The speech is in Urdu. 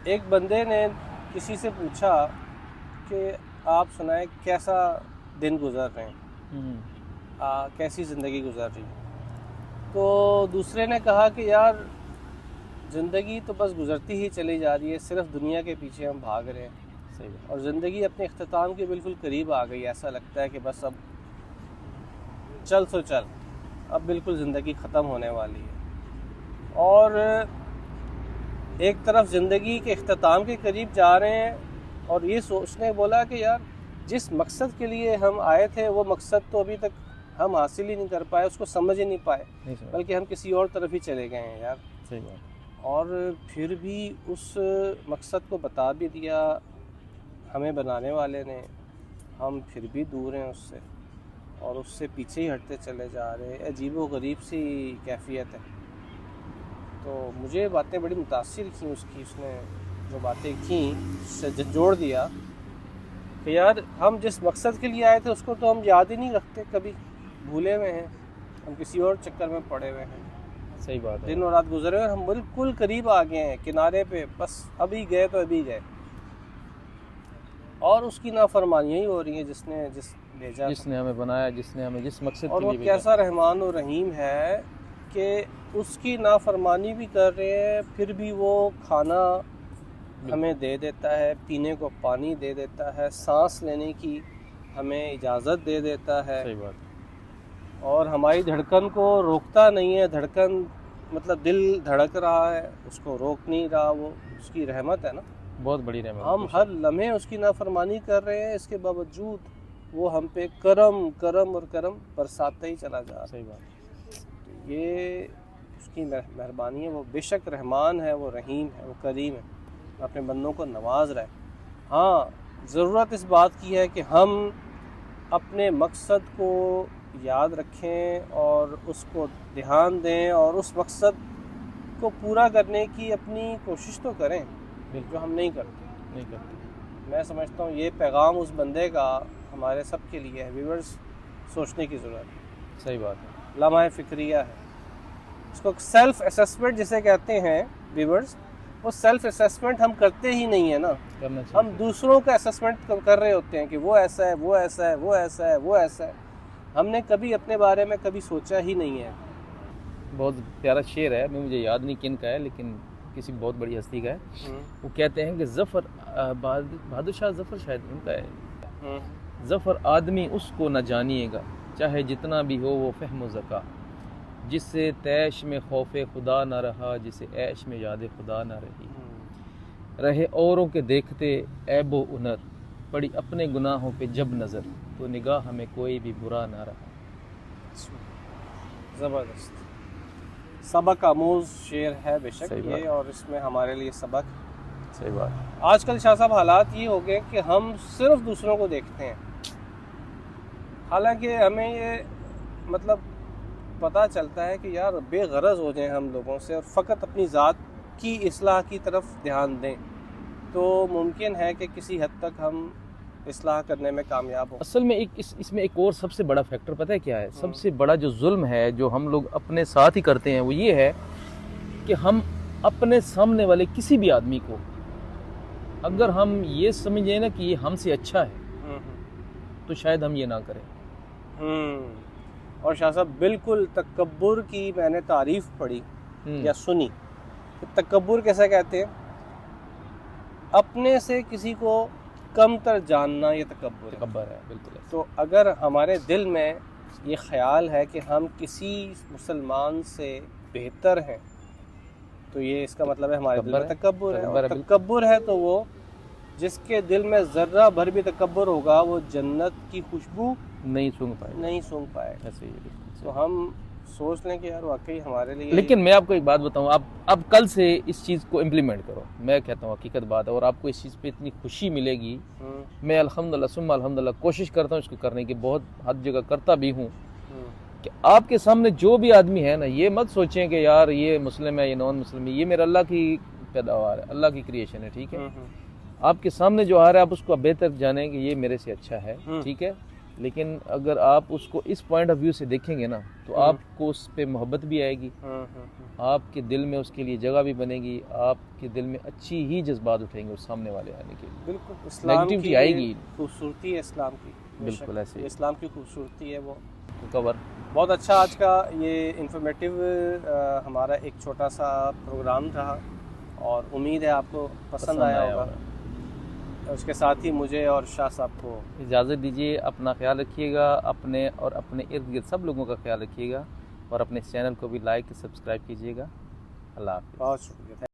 ایک بندے نے کسی سے پوچھا کہ آپ سنائیں کیسا دن گزر رہے ہیں، کیسی زندگی گزر رہی ہے؟ تو دوسرے نے کہا کہ یار زندگی تو بس گزرتی ہی چلی جا رہی ہے، صرف دنیا کے پیچھے ہم بھاگ رہے ہیں، اور زندگی اپنے اختتام کے بالکل قریب آ گئی، ایسا لگتا ہے کہ بس اب چل سو چل، اب بالکل زندگی ختم ہونے والی ہے۔ اور ایک طرف زندگی کے اختتام کے قریب جا رہے ہیں، اور یہ سوچنے بولا کہ یار جس مقصد کے لیے ہم آئے تھے وہ مقصد تو ابھی تک ہم حاصل ہی نہیں کر پائے، اس کو سمجھ ہی نہیں پائے، بلکہ ہم کسی اور طرف ہی چلے گئے ہیں یار۔ صحیح بات۔ اور پھر بھی اس مقصد کو بتا بھی دیا ہمیں بنانے والے نے، ہم پھر بھی دور ہیں اس سے، اور اس سے پیچھے ہی ہٹتے چلے جا رہے ہیں۔ عجیب و غریب سی کیفیت ہے۔ تو مجھے باتیں بڑی متاثر کیں اس نے جو باتیں کیں، اس سے جوڑ دیا کہ یار ہم جس مقصد کے لیے آئے تھے اس کو تو ہم یاد ہی نہیں رکھتے، کبھی بھولے ہوئے ہیں، ہم کسی اور چکر میں پڑے ہوئے ہیں۔ صحیح بات ہے۔ دن اور رات گزرے اور ہم بالکل قریب آ گئے ہیں، کنارے پہ، بس ابھی گئے تو ابھی گئے، اور اس کی نافرمانیاں ہی ہو رہی ہیں جس نے ہمیں بنایا، جس نے ہمیں جس مقصد اور کے وہ لیے بھیجا۔ کیسا رحمان و رحیم ہے کہ اس کی نافرمانی بھی کر رہے ہیں، پھر بھی وہ کھانا ہمیں دے دیتا ہے، پینے کو پانی دے دیتا ہے، سانس لینے کی ہمیں اجازت دے دیتا ہے۔ صحیح بات۔ اور ہماری دھڑکن کو روکتا نہیں ہے، دھڑکن مطلب دل دھڑک رہا ہے، اس کو روک نہیں رہا، وہ اس کی رحمت ہے نا، بہت بڑی رحمت۔ ہم ہر لمحے اس کی نافرمانی کر رہے ہیں، اس کے باوجود وہ ہم پہ کرم اور کرم برساتا ہی چلا جا رہا ہے۔ صحیح بات۔ یہ اس کی مہربانی ہے، وہ بے شک رحمان ہے، وہ رحیم ہے، وہ کریم ہے، اپنے بندوں کو نواز رہا ہے۔ ہاں، ضرورت اس بات کی ہے کہ ہم اپنے مقصد کو یاد رکھیں اور اس کو دھیان دیں، اور اس مقصد کو پورا کرنے کی اپنی کوشش تو کریں جو ہم نہیں کرتے۔ میں سمجھتا ہوں یہ پیغام اس بندے کا ہمارے سب کے لیے ہے، ویورز، سوچنے کی ضرورت ہے۔ صحیح بات ہے۔ لمحہ فکریہ ہے، اس کو سیلف اسیسمنٹ جسے کہتے ہیں ویورز، وہ سیلف اسیسمنٹ ہم کرتے ہی نہیں ہیں نا، ہم دوسروں کا اسیسمنٹ کر رہے ہوتے ہیں کہ وہ ایسا ہے، وہ ایسا ہے، وہ ایسا ہے، وہ ایسا ہے، ہم نے کبھی اپنے بارے میں کبھی سوچا ہی نہیں ہے۔ بہت پیارا شعر ہے، مجھے یاد نہیں کن کا ہے، لیکن کسی بہت بڑی ہستی کا ہے۔ وہ کہتے ہیں کہ ظفر، بہادر شاہ ظفر شاید ان کا ہے، ظفر آدمی اس کو نہ جانیے گا چاہے جتنا بھی ہو وہ فہم و ذکا، جس سے تیش میں خوف خدا نہ رہا، جسے عیش میں یاد خدا نہ رہی، رہے اوروں کے دیکھتے عیب و ہنر، پڑی اپنے گناہوں پہ جب نظر، تو نگاہ ہمیں کوئی بھی برا نہ رہا۔ زبردست، سبق آموز شعر ہے بے شک یہ، اور اس میں ہمارے لیے سبق۔ صحیح بات۔ آج کل شاہ صاحب حالات یہ ہو گئے کہ ہم صرف دوسروں کو دیکھتے ہیں، حالانکہ ہمیں یہ مطلب پتہ چلتا ہے کہ یار بے غرض ہو جائیں ہم لوگوں سے اور فقط اپنی ذات کی اصلاح کی طرف دھیان دیں، تو ممکن ہے کہ کسی حد تک ہم اصلاح کرنے میں کامیاب ہوں۔ اصل میں اس میں ایک اور سب سے بڑا فیکٹر پتہ ہے کیا ہے؟ سب سے بڑا جو ظلم ہے جو ہم لوگ اپنے ساتھ ہی کرتے ہیں وہ یہ ہے کہ ہم اپنے سامنے والے کسی بھی آدمی کو اگر ہم یہ سمجھیں نا کہ یہ ہم سے اچھا ہے تو شاید ہم یہ نہ کریں۔ اور شاہ صاحب بالکل تکبر کی میں نے تعریف پڑھی یا سنی، تکبر کیسے کہتے ہیں؟ اپنے سے کسی کو کم تر جاننا، یہ تکبر ہے۔ بالکل۔ تو اگر ہمارے دل میں یہ خیال ہے کہ ہم کسی مسلمان سے بہتر ہیں تو یہ اس کا مطلب ہے ہمارے دل میں تکبر ہے، اور تکبر ہے تو وہ جس کے دل میں ذرہ بھر بھی تکبر ہوگا وہ جنت کی خوشبو نہیں سونگھ پائے۔ ایسے ہی۔ تو ہم سوچ لیں کہ یار واقعی ہمارے لیے، لیکن میں آپ کو ایک بات بتاؤں، اب کل سے اس چیز کو امپلیمنٹ کرو، میں کہتا ہوں حقیقت بات ہے، اور آپ کو اس چیز پہ اتنی خوشی ملے گی۔ میں الحمدللہ ثم الحمدللہ کوشش کرتا ہوں اس کو کرنے کی، بہت حد جگہ کرتا بھی ہوں، کہ آپ کے سامنے جو بھی آدمی ہے نا، یہ مت سوچیں کہ یار یہ مسلم ہے، یہ نان مسلم ہے، یہ میرا اللہ کی پیداوار ہے، اللہ کی کریشن ہے، ٹھیک ہے؟ آپ کے سامنے جو آ رہا ہے آپ اس کو بہتر جانیں کہ یہ میرے سے اچھا ہے، ٹھیک ہے؟ لیکن اگر آپ اس کو اس پوائنٹ آف ویو سے دیکھیں گے نا تو آپ کو اس پہ محبت بھی آئے گی, آپ کے دل میں اس کے لیے جگہ بھی بنے گی, آپ کے دل میں اچھی ہی جذبات اٹھیں گے اس سامنے والے آنے کے لیے. بالکل اسلام کی آئے گی, خوبصورتی ہے اسلام کی, بالکل ایسے اسلام کی خوبصورتی ہے وہ کور. بہت اچھا آج کا یہ انفارمیٹیو ہمارا ایک چھوٹا سا پروگرام رہا, اور امید ہے آپ کو پسند آیا ہوگا. اس کے ساتھ ہی مجھے اور شاہ صاحب کو اجازت دیجیے. اپنا خیال رکھیے گا, اپنے اور اپنے ارد گرد سب لوگوں کا خیال رکھیے گا, اور اپنے چینل کو بھی لائک سبسکرائب کیجیے گا. اللہ حافظ. بہت شکریہ.